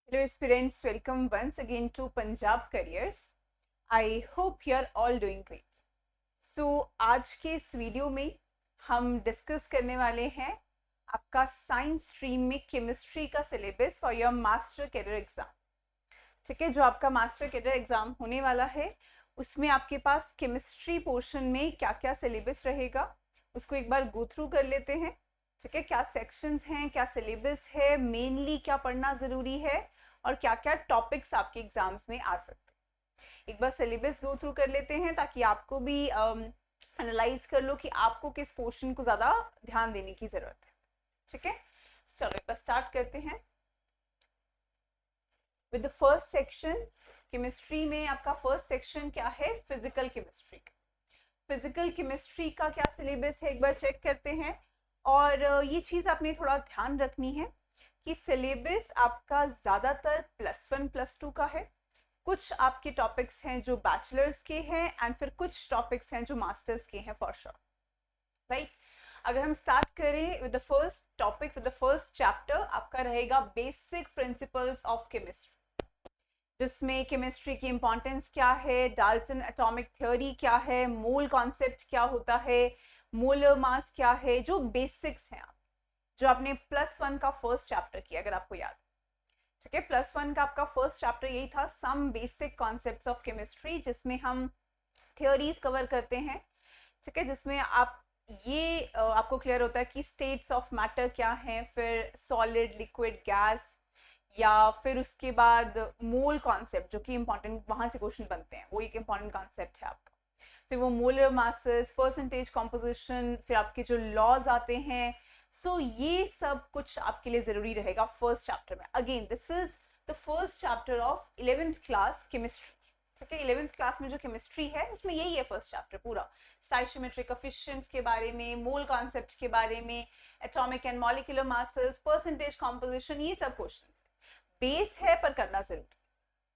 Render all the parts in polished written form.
Hello students, welcome once again to Punjab Careers. I hope you are all doing great. So आज के इस video में हम discuss करने वाले हैं आपका साइंस स्ट्रीम में केमिस्ट्री का syllabus for your master cadre exam. ठीक है, जो आपका मास्टर कैडर एग्जाम होने वाला है उसमें आपके पास केमिस्ट्री पोर्शन में क्या क्या सिलेबस रहेगा उसको एक बार गो थ्रू कर लेते हैं। ठीक है, क्या सेक्शंस हैं, क्या सिलेबस है, मेनली क्या पढ़ना ज़रूरी है और क्या क्या टॉपिक्स आपके एग्जाम्स में आ सकते हैं। एक बार सिलेबस गो थ्रू कर लेते हैं ताकि आपको भी एनालाइज कर लो कि आपको किस पोर्शन को ज़्यादा ध्यान देने की ज़रूरत है। ठीक है, चलो एक बार स्टार्ट करते हैं with the first section. Chemistry में आपका फर्स्ट सेक्शन क्या है? Physical chemistry. फिजिकल केमिस्ट्री का क्या सिलेबस है एक बार चेक करते हैं। और ये चीज़ आपने थोड़ा ध्यान रखनी है कि सिलेबस आपका ज़्यादातर +1 +2 का है। कुछ आपके टॉपिक्स हैं जो बैचलर्स के हैं एंड फिर कुछ टॉपिक्स हैं जो मास्टर्स के हैं फॉर श्योर, राइट। अगर हम स्टार्ट करें with the first topic, with the first chapter, आपका रहेगा बेसिक प्रिंसिपल्स ऑफ केमिस्ट्री, जिसमें केमिस्ट्री की इंपॉर्टेंस क्या है, डाल्टन एटॉमिक थ्योरी क्या है, मोल कॉन्सेप्ट क्या होता है, मोलर मास क्या है, जो बेसिक्स हैं जो आपने +1 का फर्स्ट चैप्टर किया अगर आपको याद। ठीक है, +1 का आपका फर्स्ट चैप्टर यही था, some basic concepts of chemistry, जिसमें हम थ्योरीज कवर करते हैं। ठीक है, जिसमें आप ये आपको क्लियर होता है कि स्टेट्स ऑफ मैटर क्या हैं, फिर सॉलिड, लिक्विड, गैस, या फिर उसके बाद मोल कॉन्सेप्ट जो कि इंपॉर्टेंट, वहां से क्वेश्चन बनते हैं, वो एक इंपॉर्टेंट कॉन्सेप्ट है आपका। फिर वो मोलर मासेस, परसेंटेज कॉम्पोजिशन, फिर आपके जो लॉज आते हैं। सो ये सब कुछ आपके लिए जरूरी रहेगा फर्स्ट चैप्टर में। Again this is the first chapter of 11th class chemistry. ठीक है, 11th क्लास में जो केमिस्ट्री है उसमें यही है फर्स्ट चैप्टर पूरा, स्टाइशियोमेट्रिक कोफिशिएंट्स के बारे में, मोल कॉन्सेप्ट के बारे में, atomic and molecular masses, percentage composition, ये सब क्वेश्चन बेस है पर करना जरूरी।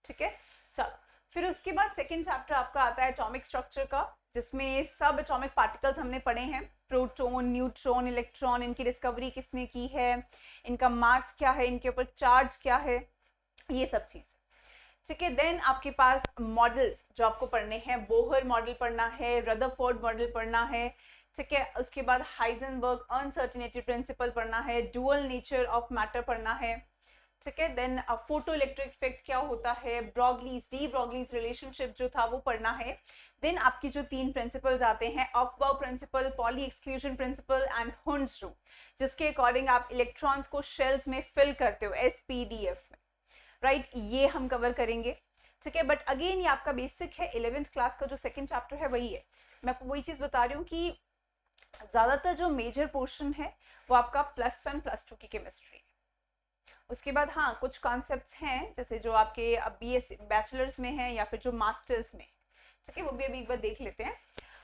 ठीक है, चलो फिर उसके बाद सेकंड चैप्टर आपका आता है एटॉमिक स्ट्रक्चर का, जिसमें सब एटॉमिक पार्टिकल्स हमने पढ़े हैं, प्रोटॉन, न्यूट्रॉन, इलेक्ट्रॉन, इनकी डिस्कवरी किसने की है, इनका मास क्या है, इनके ऊपर चार्ज क्या है, ये सब चीज। ठीक है, देन आपके पास मॉडल्स जो आपको पढ़ने हैं, बोहर मॉडल पढ़ना है, रदरफोर्ड मॉडल पढ़ना है। ठीक है, उसके बाद हाइजेनबर्ग अनसर्टेनिटी प्रिंसिपल पढ़ना है, डुअल नेचर ऑफ मैटर पढ़ना है। ठीक है, देन फोटो इलेक्ट्रिक इफेक्ट क्या होता है, ब्रॉगलीज, डी ब्रॉगलीज रिलेशनशिप जो था वो पढ़ना है। देन आपकी जो 3 प्रिंसिपल्स आते हैं, aufbau principle, Pauli exclusion principle and Hund's rule, जिसके अकॉर्डिंग आप इलेक्ट्रॉन्स को शेल्स में फिल करते हो SPDF में, राइट, ये हम कवर करेंगे। ठीक है, बट अगेन ये आपका बेसिक है, 11th क्लास का जो सेकेंड चैप्टर है वही है। मैं आपको वही चीज बता रही हूँ कि ज्यादातर जो मेजर पोर्शन है वो आपका +1 +2 की केमिस्ट्री है। उसके बाद हाँ कुछ कॉन्सेप्ट्स हैं जैसे जो आपके BS बैचलर्स में हैं या फिर जो मास्टर्स में। ठीक है, वो भी अभी एक बार देख लेते हैं।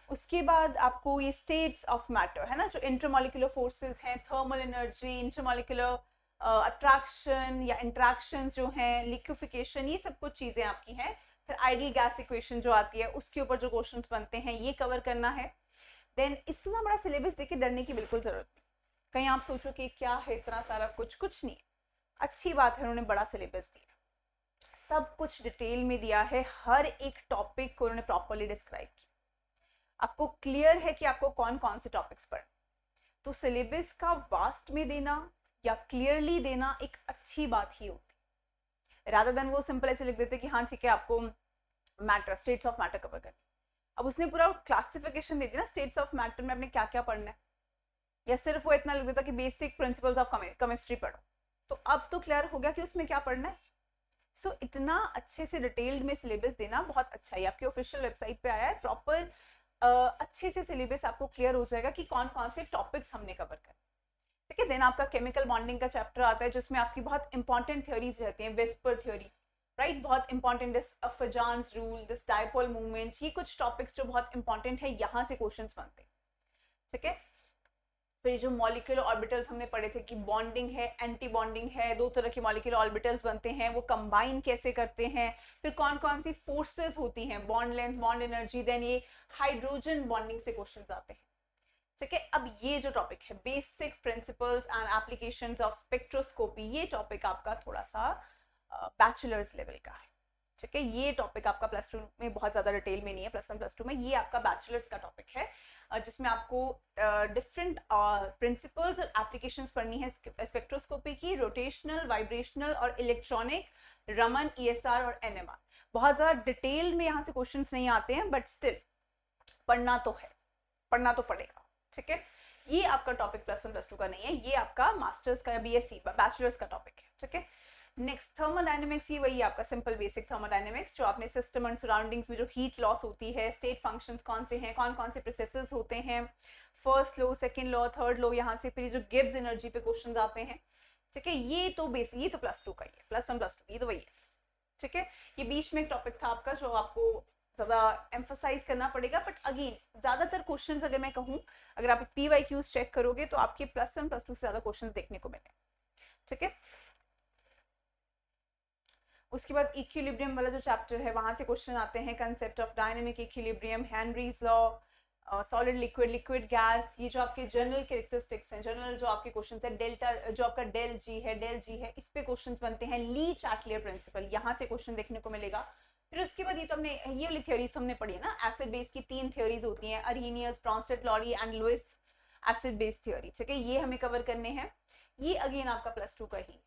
उसके बाद आपको ये स्टेट्स ऑफ मैटर है ना, जो इंटरमोलिकुलर फोर्सेस हैं, थर्मल एनर्जी, इंटरमोलिकुलर अट्रैक्शन या इंट्रैक्शन जो हैं, लिक्विफिकेशन, ये सब कुछ चीज़ें आपकी हैं। फिर आइडियल गैस इक्वेशन जो आती है उसके ऊपर जो क्वेश्चन बनते हैं ये कवर करना है। देन इतना बड़ा सिलेबस देके डरने की बिल्कुल जरूरत नहीं। कहीं आप सोचो कि क्या है इतना सारा कुछ, कुछ नहीं। अच्छी बात है उन्होंने बड़ा सिलेबस दिया, सब कुछ डिटेल में दिया है, हर एक टॉपिक को उन्होंने प्रॉपर्ली डिस्क्राइब किया। आपको क्लियर है कि आपको कौन कौन से टॉपिक्स पढ़ने। तो सिलेबस का वास्ट में देना या क्लियरली देना एक अच्छी बात ही होती है, रादर देन वो सिंपल ऐसे लिख देते कि हाँ ठीक है आपको matter, states of matter cover करनी। अब उसने पूरा क्लासिफिकेशन दे दिया ना स्टेट्स ऑफ मैटर में आपने क्या क्या पढ़ना है, या सिर्फ वो इतना लिख देता कि बेसिक प्रिंसिपल्स ऑफ केमिस्ट्री पढ़ो। तो अब तो क्लियर हो गया कि उसमें क्या पढ़ना है। सो इतना अच्छे से डिटेल्ड में सिलेबस देना बहुत अच्छा है। आपकी ऑफिशियल वेबसाइट पे आया है प्रॉपर, अच्छे से सिलेबस आपको क्लियर हो जाएगा कि कौन कौन से टॉपिक्स हमने कवर करने। ठीक है, देन आपका केमिकल बॉन्डिंग का चैप्टर आता है जिसमें आपकी बहुत इंपॉर्टेंट थ्योरीज रहती हैं, वेस्पर थ्योरी, राइट, बहुत important, this फजान्स rule, this dipole movement, ये कुछ टॉपिक्स जो बहुत इंपॉर्टेंट है, यहाँ से क्वेश्चंस बनते हैं। ठीक है, फिर जो मॉलिक्यूलर ऑर्बिटल्स हमने पढ़े थे कि बॉन्डिंग है, एंटी बॉन्डिंग है, दो तरह के मॉलिक्यूलर ऑर्बिटल्स बनते हैं, वो कंबाइन कैसे करते हैं, फिर कौन कौन सी फोर्सेस होती हैं, bond length, bond energy, then ये हाइड्रोजन बॉन्डिंग से क्वेश्चंस आते हैं। ठीक है, अब ये जो टॉपिक है basic principles and applications of spectroscopy, ये टॉपिक आपका थोड़ा सा बैचलर्स लेवल का है। ठीक है, ये टॉपिक आपका प्लस टू में बहुत ज़्यादा डिटेल में नहीं है, प्लस वन प्लस टू में ये आपका बैचलर्स का टॉपिक है, जिसमें आपको डिफरेंट प्रिंसिपल्स और एप्लीकेशंस पढ़नी है स्पेक्ट्रोस्कोपी की, रोटेशनल, वाइब्रेशनल और इलेक्ट्रॉनिक, रमन, ईएसआर और एनएमआर। बहुत ज़्यादा डिटेल में यहाँ से क्वेश्चंस नहीं आते हैं, बट स्टिल पढ़ना तो है, पढ़ना तो पड़ेगा। ठीक है, ये आपका topic plus one plus two का नहीं है, ये आपका मास्टर्स का या बीएससी बैचलर्स का टॉपिक है। ठीक है, नेक्स्ट थर्मोडायनेमिक्स, ये वही आपका सिंपल बेसिक थर्मोडायनेमिक्स, जो आपने सिस्टम एंड सराउंडिंग्स में जो हीट लॉस होती है, स्टेट फंक्शंस कौन से हैं, कौन कौन से प्रोसेसेस होते हैं, first law, second law, third law, यहाँ से फिर जो गिब्स एनर्जी पे क्वेश्चन आते हैं। ठीक है, ये तो बेसिक, ये तो प्लस टू का ही है, प्लस वन प्लस टू ये तो वही है। ठीक है, ये बीच में एक टॉपिक था आपका जो आपको ज़्यादा एम्फोसाइज करना पड़ेगा, बट अगेन ज़्यादातर क्वेश्चंस अगर मैं कहूँ, अगर आप PYQs चेक करोगे तो आपके प्लस वन प्लस टू से ज़्यादा क्वेश्चंस देखने को मिले। ठीक है, उसके बाद इक्विलिब्रियम वाला जो चैप्टर है वहां से क्वेश्चन आते हैं, concept of dynamic equilibrium, Henry's law, solid liquid, liquid gas, ये जो आपके जनरल कैरेक्टरिस्टिक्स हैं, जनरल जो आपके क्वेश्चंस है, डेल्टा जो आपका डेल जी है, इस पे क्वेश्चंस बनते हैं। ली चार्टलियर प्रिंसिपल, यहाँ से क्वेश्चन देखने को मिलेगा। फिर उसके बाद ये तो हमने ये वाली थ्योरीज हमने पढ़ी है ना, एसिड बेस की 3 थ्योरीज होती हैं, Arrhenius, Bronsted, Lowry and Lewis acid base theory. ठीक है, ये हमें कवर करने हैं। ये अगेन आपका प्लस टू का ही,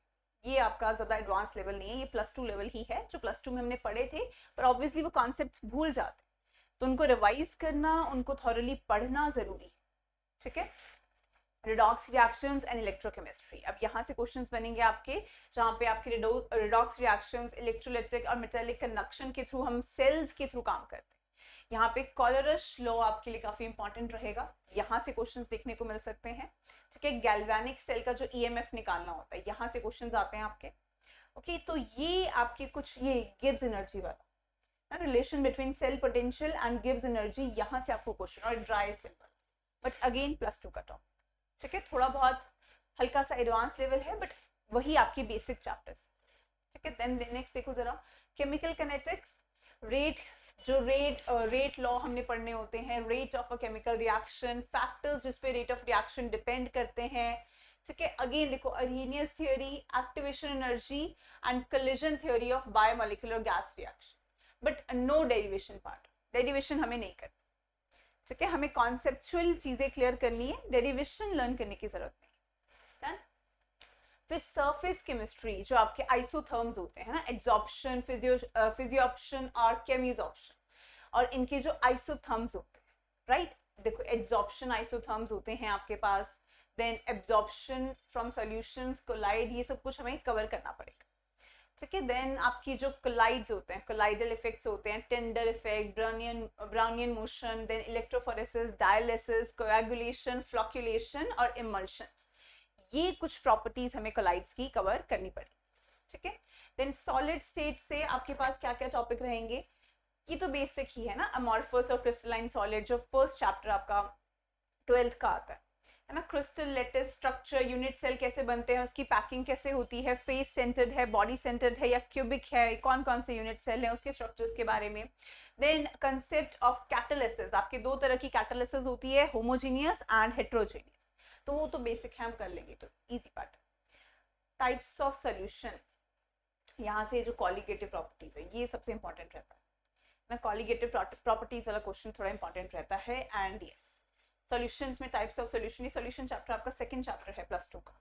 ये आपका ज़्यादा एडवांस लेवल नहीं है, ये प्लस टू लेवल ही है, जो प्लस टू में हमने पढ़े थे, पर ऑब्वियसली वो कॉन्सेप्ट्स भूल जाते, तो उनको रिवाइज करना, उनको थॉरली पढ़ना ज़रूरी। ठीक है, रिडॉक्स रिएक्शंस एंड इलेक्ट्रोकेमिस्ट्री, अब यहाँ से क्वेश्चंस बनेंगे आपके, जहाँ पे आपके रिडॉक्स रिएक्शंस, इलेक्ट्रोलाइटिक और मेटालिक कंडक्शन के थ्रू, हम सेल्स के थ्रू काम करते हैं। यहाँ पे कॉलरश लॉ आपके लिए काफी इंपॉर्टेंट रहेगा, यहाँ से क्वेश्चंस देखने को मिल सकते हैं। ठीक है, गैल्वेनिक सेल का जो EMF निकालना होता है, यहाँ से क्वेश्चंस आते हैं आपके। ओके, तो ये आपके कुछ, ये गिब्स एनर्जी वाला relation between cell potential and Gibbs energy, यहाँ से आपको क्वेश्चन, और ड्राई सेल वाला, बट अगेन प्लस टू का टॉपिक। ठीक है, थोड़ा बहुत हल्का सा एडवांस लेवल है, बट वही आपकी बेसिक चैप्टर्स। ठीक है, देन नेक्स्ट देखो जरा, केमिकल किनेटिक्स, रेट, जो रेट लॉ हमने पढ़ने होते हैं, rate of a chemical reaction, factors जिस पे रेट ऑफ रिएक्शन डिपेंड करते हैं। ठीक है, अगेन देखो, Arrhenius theory, activation energy and collision theory of bimolecular gas reaction, but no derivation part, derivation हमें नहीं करना। ठीक है, हमें कॉन्सेप्चुअल चीजें क्लियर करनी है, डेरिवेशन लर्न करने की जरूरत नहीं। फिर सरफेस केमिस्ट्री, जो आपके आइसोथर्म्स होते हैं ना, एड्सॉर्प्शन, फिजियोप्शन और केमिजॉर्प्शन, और इनके जो आइसोथर्म्स होते हैं, राइट, देखो एड्सॉर्प्शन आइसोथर्म्स होते हैं आपके पास, then absorption from solutions, colloid, ये सब कुछ हमें कवर करना पड़ेगा। ठीक है, देन आपकी जो कोलाइड्स होते हैं, कोलाइडल इफेक्ट्स होते हैं, Tyndall effect, Brownian motion, then electrophoresis, dialysis, coagulation, flocculation और इमल्शन, ये कुछ प्रॉपर्टीज हमें कोलाइड्स की कवर करनी पड़ी। ठीक है, देन सॉलिड स्टेट से आपके पास क्या क्या टॉपिक रहेंगे, ये तो बेसिक ही है ना, अमॉर्फस और क्रिस्टलाइन सॉलिड, जो फर्स्ट चैप्टर आपका 12th का आता है ना, crystal lattice structure, unit cell कैसे बनते हैं, उसकी पैकिंग कैसे होती है, फेस सेंटर्ड है, बॉडी सेंटर्ड है या क्यूबिक है, कौन कौन से यूनिट सेल हैं, उसके स्ट्रक्चर्स के बारे में। देन कंसेप्ट ऑफ कैटालिसिस, आपके दो तरह की कैटालिसिस होती है, होमोजीनियस एंड हेट्रोजीनियस, तो वो तो बेसिक है, हम कर लेंगे, तो easy part. Types of solution, यहाँ से जो कॉलिगेटिव प्रॉपर्टीज है, ये सबसे इंपॉर्टेंट रहता है ना, कॉलिगेटिव प्रॉपर्टीज वाला क्वेश्चन थोड़ा इंपॉर्टेंट रहता है। एंड यस, सॉल्यूशंस में टाइप्स ऑफ सॉल्यूशन, ये सॉल्यूशन चैप्टर आपका सेकंड चैप्टर है प्लस टू का।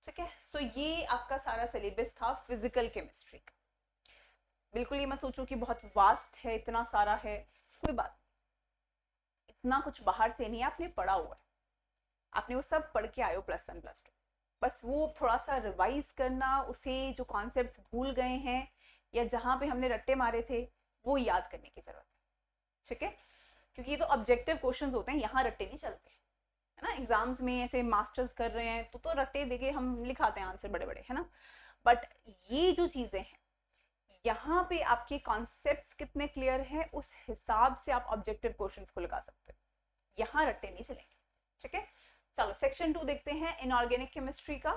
ठीक है, सो ये आपका सारा सिलेबस था फिजिकल केमिस्ट्री का। बिल्कुल ये मत सोचो कि बहुत वास्ट है, इतना सारा है, कोई बात, इतना कुछ बाहर से नहीं है, आपने पढ़ा हुआ है, आपने वो सब पढ़ के आए हो प्लस वन प्लस टू, बस वो थोड़ा सा रिवाइज करना, उसे जो कॉन्सेप्ट्स भूल गए हैं या जहाँ पे हमने रट्टे मारे थे वो याद करने की जरूरत है। ठीक है, क्योंकि ये तो ऑब्जेक्टिव क्वेश्चंस होते हैं, यहाँ रट्टे नहीं चलते है ना, एग्जाम्स में ऐसे मास्टर्स कर रहे हैं तो रट्टे देके हम लिखाते हैं आंसर बड़े बड़े, है ना, बट ये जो चीजें हैं यहाँ पे आपके कॉन्सेप्ट्स कितने क्लियर हैं, उस हिसाब से आप ऑब्जेक्टिव क्वेश्चंस को लगा सकते हो, यहाँ रट्टे नहीं चलेंगे। ठीक है, चलो सेक्शन 2 देखते हैं, इनऑर्गेनिक केमिस्ट्री का,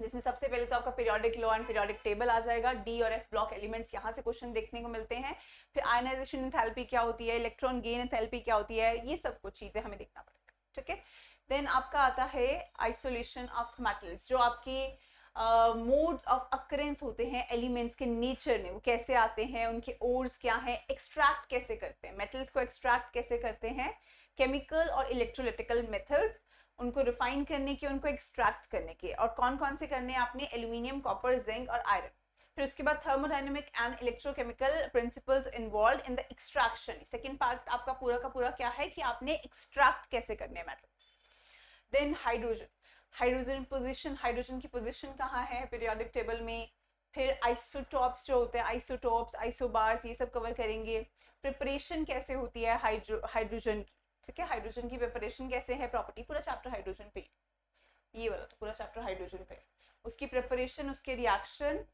जिसमें सबसे पहले तो आपका periodic law and periodic table आ जाएगा, डी और एफ ब्लॉक एलिमेंट्स, यहाँ से क्वेश्चन देखने को मिलते हैं। फिर आयनाइजेशन एंथैल्पी क्या होती है, इलेक्ट्रॉन गेन एंथैल्पी क्या होती है, ये सब कुछ चीजें हमें देखना पड़ेगा। ठीक है, देन आपका आता है आइसोलेशन ऑफ मेटल्स, जो आपकी मोड्स ऑफ अकरेंस होते हैं एलिमेंट्स के नेचर में, वो कैसे आते हैं, उनके ओर्स क्या हैं, एक्सट्रैक्ट कैसे करते हैं, मेटल्स को एक्सट्रैक्ट कैसे करते हैं, केमिकल और इलेक्ट्रोलिटिकल मेथड्स उनको रिफाइन करने के, उनको एक्सट्रैक्ट करने के, और कौन कौन से करने हैं आपने, एल्यूमिनियम, कॉपर, जिंक और आयरन। फिर उसके बाद thermodynamic and electrochemical principles involve in the extraction. Second part आपका पूरा का पूरा क्या है कि आपने एक्सट्रैक्ट कैसे करने हैं metals. Then hydrogen, hydrogen position, hydrogen की पोजीशन कहाँ है पीरियोडिक टेबल में। फिर आइसोटॉप्स जो होते हैं, आइसोटॉप्स, आइसोबार्स, ये सब कवर करेंगे। प्रिपरेशन कैसे होती है हाइड्रोजन की, ठीक है, हाइड्रोजन की प्रिपरेशन कैसे है, प्रॉपर्टी, पूरा चैप्टर हाइड्रोजन पे, ये वाला तो पूरा चैप्टर हाइड्रोजन पे, उसकी प्रिपरेशन, उसके रिएक्शन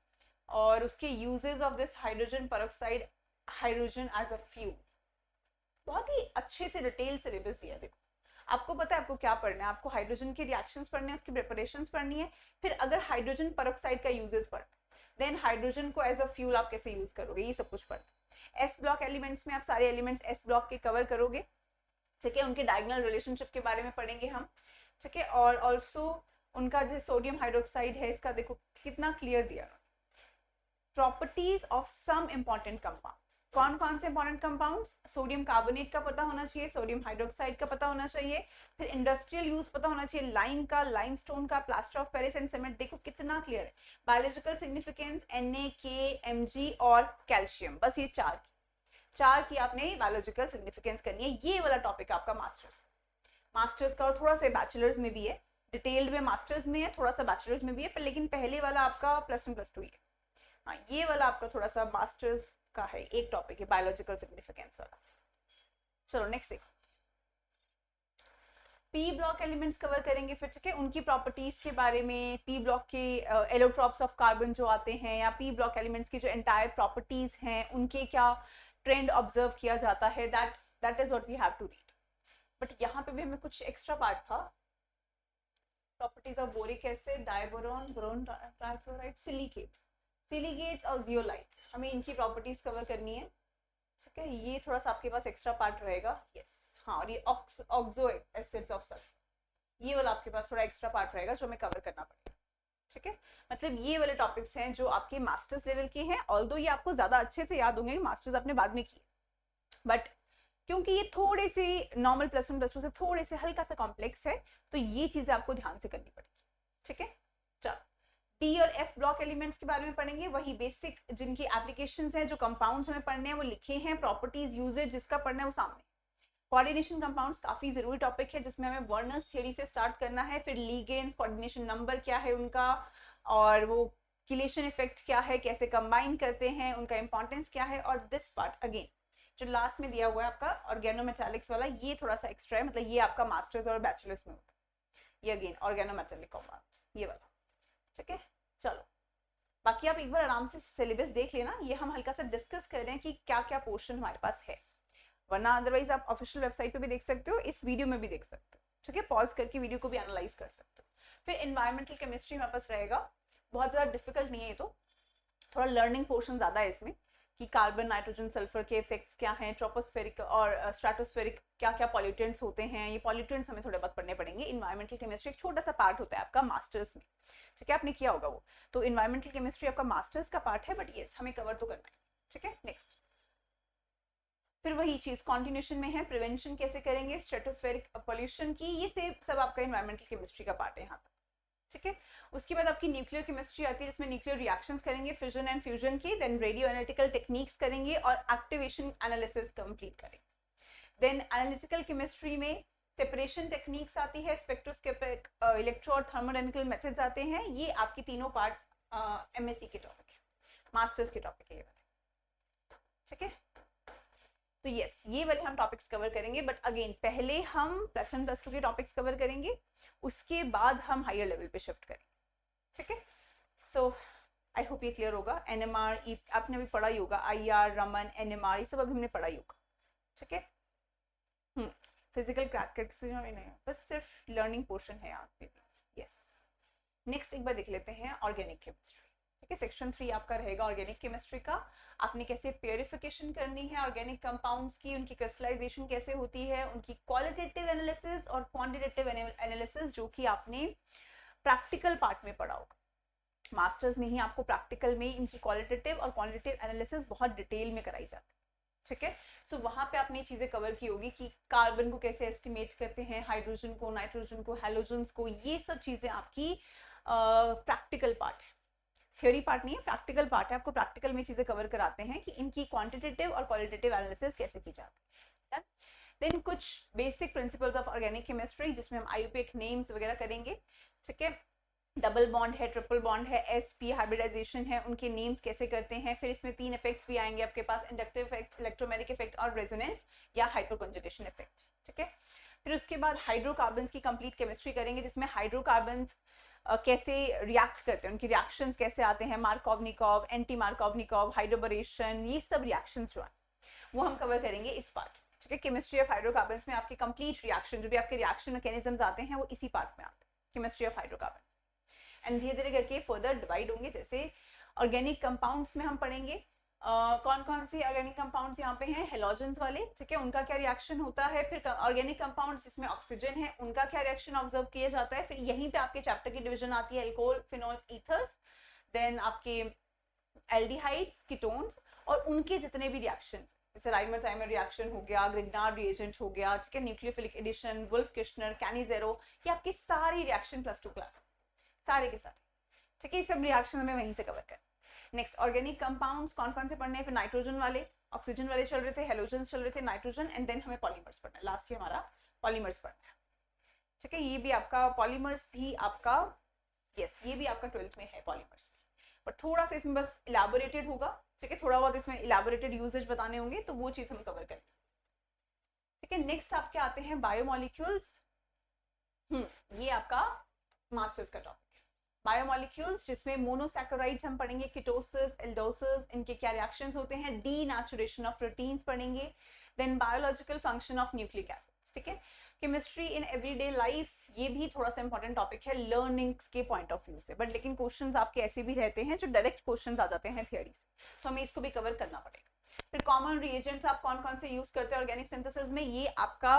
और उसके uses of this hydrogen peroxide, hydrogen as a fuel. बहुत ही अच्छे से डिटेल सिलेबस दिया। देखो आपको पता है आपको क्या पढ़ना है, आपको हाइड्रोजन के रिएक्शंस पढ़ने हैं, उसकी प्रिपरेशंस पढ़नी है, फिर अगर हाइड्रोजन पेरोक्साइड का यूजेस पढ़ना, देन हाइड्रोजन को एज अ फ्यूल आप कैसे यूज करोगे, ये सब कुछ पढ़ना। एस ब्लॉक एलिमेंट्स में आप सारे एलिमेंट्स एस ब्लॉक के कवर करोगे, ठीक है, उनके डायगोनल रिलेशनशिप के बारे में पढ़ेंगे हम, ठीक है, और ऑल्सो उनका जो सोडियम हाइड्रोक्साइड है इसका देखो कितना क्लियर दिया। Properties of some important compounds, कौन कौन से इंपॉर्टेंट कंपाउंड्स, सोडियम कार्बोनेट का पता होना चाहिए, सोडियम हाइड्रोक्साइड का पता होना चाहिए, फिर इंडस्ट्रियल यूज पता होना चाहिए, लाइम का, लाइमस्टोन का, plaster of Paris and cement, देखो कितना क्लियर है। Biological significance, Na, K, Mg और कैल्शियम, बस ये चार की आपने बायोलॉजिकल सिग्निफिकेंस करनी है। ये वाला टॉपिक आपका मास्टर्स का, और थोड़ा सा बैचलर्स में भी है, डिटेल्ड में मास्टर्स में है, थोड़ा सा बैचलर्स में भी है, पर लेकिन पहले वाला आपका +1 +2 ही है। हाँ, ये वाला आपका थोड़ा सा मास्टर्स का है, एक टॉपिक है बायोलॉजिकल सिग्निफिकेंस वाला। चलो नेक्स्ट देखो, पी ब्लॉक एलिमेंट्स कवर करेंगे फिर, ठीक है, उनकी प्रॉपर्टीज के बारे में, पी ब्लॉक के एलोट्रॉप्स ऑफ कार्बन जो आते हैं, या पी ब्लॉक एलिमेंट्स की जो एंटायर प्रॉपर्टीज हैं उनके क्या ट्रेंड ऑब्जर्व किया जाता है, that is what we have to read. But यहाँ पे भी हमें कुछ एक्स्ट्रा पार्ट था, properties of boric acid, diborane, boron trifluoride, silicates और जियोलाइट्स, हमें इनकी प्रॉपर्टीज कवर करनी है, ठीक है, ये थोड़ा सा आपके पास एक्स्ट्रा पार्ट रहेगा। यस, हाँ, और ये ऑक्सो एसिड्स ऑफ सल्फर, ये वाला आपके पास थोड़ा एक्स्ट्रा पार्ट रहेगा जो हमें कवर करना पड़ेगा, ठीक है। मतलब ये वाले टॉपिक्स हैं जो आपके मास्टर्स लेवल के हैं, ऑल्दो ये आपको ज्यादा अच्छे से याद होंगे, मास्टर्स आपने बाद में किए, बट क्योंकि ये थोड़े से नॉर्मल +1 +2 से थोड़े से हल्का सा कॉम्प्लेक्स है, तो ये चीजें आपको ध्यान से करनी पड़ेगी, ठीक है। चलो, डी और एफ ब्लॉक एलिमेंट्स के बारे में पढ़ेंगे, वही बेसिक जिनकी एप्लीकेशंस हैं, जो कंपाउंड्स हमें पढ़ने हैं वो लिखे हैं, प्रॉपर्टीज, यूजेज जिसका पढ़ना है वो सामने। कोऑर्डिनेशन कंपाउंड्स काफी जरूरी टॉपिक है, जिसमें हमें वर्नर्स थ्योरी से स्टार्ट करना है, फिर लिगेंड्स, कोऑर्डिनेशन नंबर क्या है उनका, और वो किलेशन इफेक्ट क्या है, कैसे कंबाइन करते हैं, उनका इंपॉर्टेंस क्या है, और दिस पार्ट अगेन जो लास्ट में दिया हुआ है आपका ऑर्गेनोमेटालिक्स वाला, ये थोड़ा सा एक्स्ट्रा है, मतलब ये आपका मास्टर्स और बैचलर्स में होता है, ये अगेन ऑर्गेनोमेटालिक कंपाउंड्स, ये वाला, ठीक है। चलो, बाकी आप एक बार आराम से सिलेबस देख लेना, ये हम हल्का सा डिस्कस कर रहे हैं कि क्या क्या पोर्शन हमारे पास है, वरना अदरवाइज आप ऑफिशियल वेबसाइट पे भी देख सकते हो, इस वीडियो में भी देख सकते हो, ठीक है, पॉज करके वीडियो को भी एनालाइज कर सकते हो। फिर एनवायरमेंटल केमिस्ट्री हमारे पास रहेगा, बहुत ज़्यादा डिफिकल्ट नहीं है ये, तो थोड़ा लर्निंग पोर्शन ज़्यादा है इसमें, कि कार्बन, नाइट्रोजन, सल्फर के इफेक्ट्स क्या हैं, ट्रोपोस्फेरिक और स्ट्रेटोस्फेरिक क्या क्या पॉल्यूटेंट्स होते हैं, ये पॉल्यूटेंट्स हमें थोड़े बहुत पढ़ने पड़ेंगे। इन्वायरमेंटल केमिस्ट्री एक छोटा सा पार्ट होता है आपका मास्टर्स में, ठीक है, आपने किया होगा वो, तो इन्वायरमेंटल केमिस्ट्री आपका मास्टर्स का पार्ट है, बट येस हमें कवर तो करना है, ठीक है। नेक्स्ट, फिर वही चीज कॉन्टिन्यूशन में है, प्रिवेंशन कैसे करेंगे स्ट्रेटोस्फेरिक पोल्यूशन की, ये सब आपका इन्वायरमेंटल केमिस्ट्री का पार्ट है यहाँ तक, ठीक है। उसके बाद आपकी न्यूक्लियर केमिस्ट्री आती है, जिसमें न्यूक्लियर रिएक्शंस करेंगे, फिजन एंड फ्यूजन की, देन रेडियो एनालिटिकल टेक्निक्स करेंगे और एक्टिवेशन एनालिसिस कंप्लीट करेंगे। देन एनालिटिकल केमिस्ट्री में सेपरेशन टेक्निक्स आती है, स्पेक्ट्रोस्कोपिक, इलेक्ट्रो और थर्मोडायनेमिकल मेथड्स आते हैं, ये आपकी तीनों पार्ट्स एमएससी के टॉपिक है, मास्टर्स के टॉपिक है ये वाले, ठीक है। तो यस, ये वाले हम टॉपिक्स कवर करेंगे, बट अगेन पहले हम +1 +2 के टॉपिक्स कवर करेंगे, उसके बाद हम हायर लेवल पे शिफ्ट करेंगे, ठीक है। सो आई होप ये क्लियर होगा। NMR आपने अभी पढ़ा ही होगा, IR, रमन, NMR, ये सब अभी हमने पढ़ा ही होगा, ठीक है। फिजिकल कैरेक्टरिस्टिक्स में नहीं, बस सिर्फ लर्निंग पोर्शन है यहाँ पे। यस, नेक्स्ट एक बार देख लेते हैं ऑर्गेनिक केमिस्ट्री, ठीक है। सेक्शन 3 आपका रहेगा ऑर्गेनिक केमिस्ट्री का, आपने कैसे प्योरिफिकेशन करनी है ऑर्गेनिक कंपाउंड्स की, उनकी क्रिस्टलाइजेशन कैसे होती है, उनकी क्वालिटेटिव एनालिसिस और क्वांटिटेटिव एनालिसिस, जो कि आपने प्रैक्टिकल पार्ट में पढ़ा होगा, मास्टर्स में ही आपको प्रैक्टिकल में इनकी क्वालिटेटिव और क्वांटिटेटिव एनालिसिस बहुत डिटेल में कराई जाती है, ठीक है। सो वहाँ पे आपने चीज़ें कवर की होगी कि कार्बन को कैसे एस्टिमेट करते हैं, हाइड्रोजन को, नाइट्रोजन को, हैलोजन्स को, ये सब चीज़ें आपकी प्रैक्टिकल पार्ट है, थ्योरी पार्ट नहीं है, प्रैक्टिकल पार्ट है। आपको प्रैक्टिकल में चीज़ें कवर कराते हैं कि इनकी क्वांटिटेटिव और क्वालिटेटिव एनालिसिस कैसे की जाती है। देन कुछ basic principles of organic chemistry, जिसमें हम IUPAC नेम्स वगैरह करेंगे, ठीक है। डबल बॉन्ड है, ट्रिपल बॉन्ड है, sp हाइब्रिडाइजेशन है, उनके नेम्स कैसे करते हैं। फिर इसमें 3 इफेक्ट्स भी आएंगे आपके पास, इंडक्टिव इफेक्ट, इलेक्ट्रोमैग्नेटिक इफेक्ट और रेजोनेंस या हाइड्रोकंजुगेशन इफेक्ट, ठीक है। फिर उसके बाद हाइड्रोकार्बन्स की कंप्लीट केमिस्ट्री करेंगे, जिसमें हाइड्रोकार्बन्स कैसे रिएक्ट करते हैं, उनकी रिएक्शंस कैसे आते हैं, मार्कोवनिकॉव, एंटी मार्कोवनिकॉव, हाइड्रोबरेशन, ये सब रिएक्शंस जो है वो हम कवर करेंगे इस पार्ट, ठीक है। केमिस्ट्री ऑफ हाइड्रोकार्बन्स में आपके कंप्लीट रिएक्शन, जो भी आपके रिएक्शन मैकेनिज्म्स आते हैं वो इसी पार्ट में आते हैं, केमिस्ट्री ऑफ हाइड्रोकार्बन। एंड धीरे धीरे करके फर्दर डिवाइड होंगे, जैसे ऑर्गेनिक कंपाउंड्स में हम पढ़ेंगे कौन कौन सी ऑर्गेनिक कंपाउंड्स यहाँ पे हैं, हेलोजेंस वाले, ठीक है, उनका क्या रिएक्शन होता है। फिर ऑर्गेनिक कंपाउंड्स जिसमें ऑक्सीजन है, उनका क्या रिएक्शन ऑब्जर्व किया जाता है। फिर यहीं पे आपके चैप्टर की डिवीजन आती है, एल्कोहल, फिनोल्स, ईथर्स, देन आपके एल्डिहाइड्स, कीटोन्स और उनके जितने भी रिएक्शंस, जैसे राइमर-टाइमर रिएक्शन हो गया, ग्रिग्नार्ड रिएजेंट हो गया, ठीक है, न्यूक्लियोफिलिक एडिशन, वुल्फ-किर्चनर, कैनिजेरो, ये आपके सारी रिएक्शन +2 क्लास सारे के सारे, ठीक है। ये सब रिएक्शन हमें वहीं से कवर कर। नेक्स्ट ऑर्गेनिक कंपाउंड्स कौन कौन से पढ़ने हैं, फिर नाइट्रोजन वाले, ऑक्सीजन वाले चल रहे थे, हेलोजन चल रहे थे, नाइट्रोजन, एंड देन हमें पॉलीमर्स पढ़ना है, लास्ट ही हमारा पॉलीमर्स पढ़ना है, ठीक है। ये भी आपका पॉलीमर्स भी आपका, यस, ये भी आपका 12th में है पॉलीमर्स, बट थोड़ा सा इसमें बस इलेबोरेटेड होगा, ठीक है, थोड़ा बहुत इसमें इलेबोरेटेड यूजेज बताने होंगे, तो वो चीज हम कवर करेंगे, ठीक है। नेक्स्ट आपके आते हैं बायोमोलिक्यूल्स, ये आपका मास्टर्स का टॉपिक, बायोमोलिक्यूल्स, जिसमें मोनोसैकेराइड्स हम पढ़ेंगे, कीटोसिस, एल्डोसिस, इनके क्या रिएक्शंस होते हैं, डीनेचुरेशन ऑफ प्रोटीन्स पढ़ेंगे, then biological function of nucleic acids, ठीक है। केमिस्ट्री इन एवरीडे लाइफ, ये भी थोड़ा सा इंपॉर्टेंट टॉपिक है लर्निंग्स के पॉइंट ऑफ व्यू से, बट लेकिन क्वेश्चंस आपके ऐसे भी रहते हैं जो डायरेक्ट क्वेश्चंस आ जाते हैं थियरी से, तो हमें इसको भी कवर करना पड़ेगा। फिर कॉमन रिएजेंट्स आप कौन कौन से यूज करते हैं ऑर्गेनिक सिंथेसिस में, ये आपका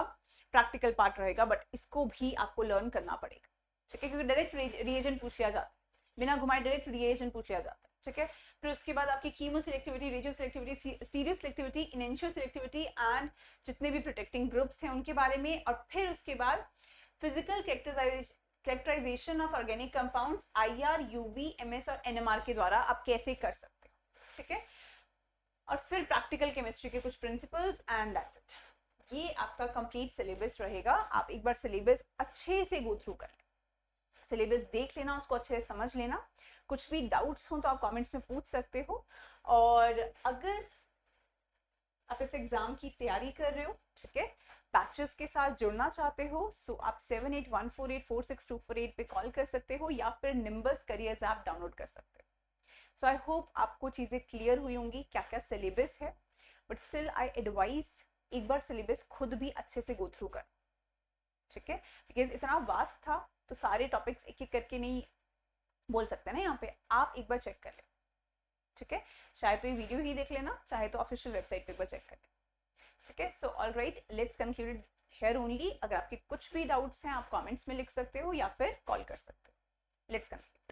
प्रैक्टिकल पार्ट रहेगा, बट इसको भी आपको लर्न करना पड़ेगा, ठीक है, क्योंकि डायरेक्ट रिएजेंट पूछ लिया जाता है, बिना घुमाए डायरेक्ट रिएजेंट पूछ लिया जाता है, ठीक है। फिर उसके बाद आपकी chemo selectivity, regio selectivity, stereo selectivity, enantio selectivity and जितने भी प्रोटेक्टिंग ग्रुप्स हैं उनके बारे में, और फिर उसके बाद physical characterization of organic compounds IR, UV, MS और NMR के द्वारा आप कैसे कर सकते हैं, ठीक है। और फिर प्रैक्टिकल केमिस्ट्री के कुछ प्रिंसिपल्स एंड दैट्स इट। ये आपका कंप्लीट सिलेबस रहेगा। आप एक बार सिलेबस अच्छे से गो थ्रू कर लें, सिलेबस देख लेना, उसको अच्छे से समझ लेना, कुछ भी डाउट्स हो तो आप कमेंट्स में पूछ सकते हो, और अगर आप इस एग्जाम की तैयारी कर रहे हो, ठीक है, बैचेस के साथ जुड़ना चाहते हो, सो आप 7814846248 पे कॉल कर सकते हो या फिर निम्बस करियर्स ऐप डाउनलोड कर सकते हो। सो आई होप आपको चीज़ें क्लियर हुई होंगी क्या क्या सिलेबस है, बट स्टिल आई एडवाइज एक बार सिलेबस खुद भी अच्छे से गो थ्रू कर, ठीक है, बिकॉज इतना वास्ट था तो सारे टॉपिक्स एक एक करके नहीं बोल सकते ना यहाँ पे, आप एक बार चेक कर लें, ठीक है, चाहे तो ये वीडियो ही देख लेना, चाहे तो ऑफिशियल वेबसाइट पे एक बार चेक कर लें, ठीक है। So all right, let's conclude here only. अगर आपके कुछ भी डाउट्स हैं आप कमेंट्स में लिख सकते हो या फिर कॉल कर सकते हो। Let's conclude.